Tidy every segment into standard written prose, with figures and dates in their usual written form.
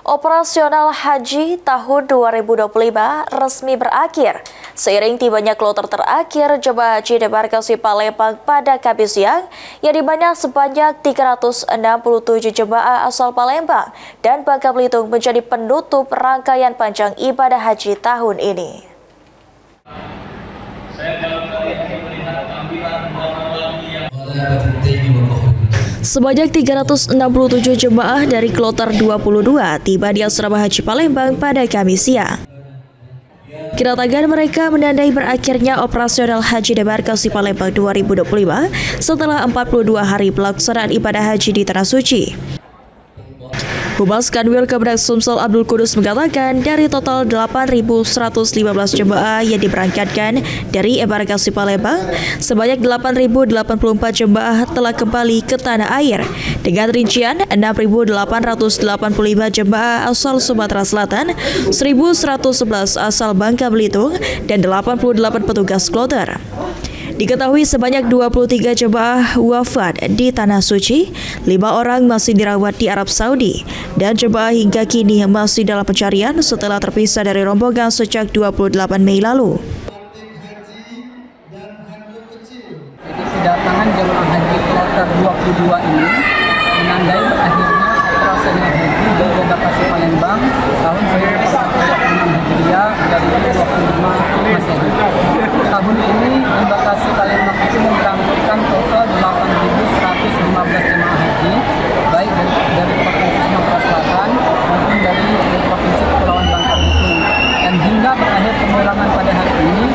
Operasional haji tahun 2025 resmi berakhir. Seiring tibanya kloter terakhir jemaah haji debarkasi Palembang pada Kamis siang, yang dimana sebanyak 367 jemaah asal Palembang dan Bangka Belitung menjadi penutup rangkaian panjang ibadah haji tahun ini. Sebanyak 367 jemaah dari kloter 22 tiba di Asrama Haji Palembang pada Kamis siang. Kedatangan mereka menandai berakhirnya operasional haji debarkasi Palembang 2025 setelah 42 hari pelaksanaan ibadah haji di Tanah Suci. Humas Kanwil Kemenak Sumsel Abdul Kudus mengatakan dari total 8.115 jemaah yang diberangkatkan dari embarkasi Palembang, sebanyak 8.084 jemaah telah kembali ke tanah air dengan rincian 6.885 jemaah asal Sumatera Selatan, 1.111 asal Bangka Belitung, dan 88 petugas kloter. Diketahui sebanyak 23 jemaah wafat di Tanah Suci, 5 orang masih dirawat di Arab Saudi, dan jemaah hingga kini masih dalam pencarian setelah terpisah dari rombongan sejak 28 Mei lalu. Kedatangan jemaah haji kloter 22 ini menandai berakhirnya operasional haji di embarkasi Palembang tahun 1446 Hijriah dari 25 Masehi. Tahun ini embarkasi Palembang itu memberangkatkan total 8.115 jemaah haji, baik dari Provinsi Sumatera Selatan maupun dari Provinsi Kepulauan Bangka Belitung. Dan hingga berakhir pemulangan pada hari ini,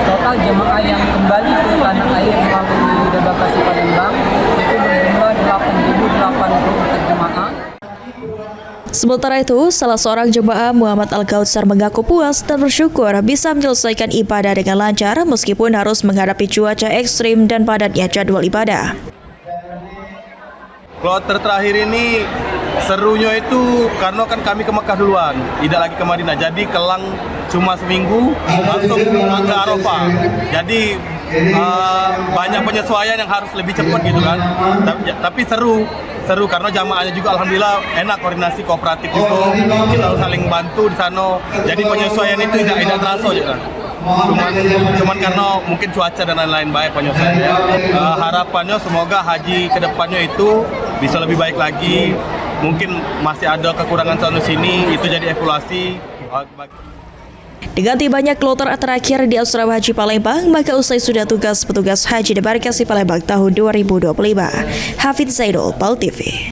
total jemaah yang kembali ke tanah air melalui embarkasi Palembang itu berjumlah 8.084 jemaah. Sementara itu, salah seorang jemaah Muhammad Al-Kautsar mengaku puas dan bersyukur bisa menyelesaikan ibadah dengan lancar meskipun harus menghadapi cuaca ekstrim dan padatnya jadwal ibadah. Kloter terakhir ini serunya itu karena kan kami ke Mekah duluan, tidak lagi ke Madinah. Jadi kelang cuma seminggu langsung ke Arafah. Jadi banyak penyesuaian yang harus lebih cepat gitu kan. Tapi seru karena jamaahnya juga alhamdulillah enak, koordinasi kooperatif itu, kita saling bantu di sana. Jadi penyesuaian itu tidak terasa juga. Cuman karena mungkin cuaca dan lain-lain baik penyesuaiannya. Harapannya semoga haji kedepannya itu bisa lebih baik lagi. Mungkin masih ada kekurangan sana sini, itu jadi evaluasi. Dengan tibanya kloter terakhir di Asrama Haji Palembang, maka usai sudah tugas petugas haji debarkasi Palembang tahun 2025. Hafidz Zainul, PAL TV.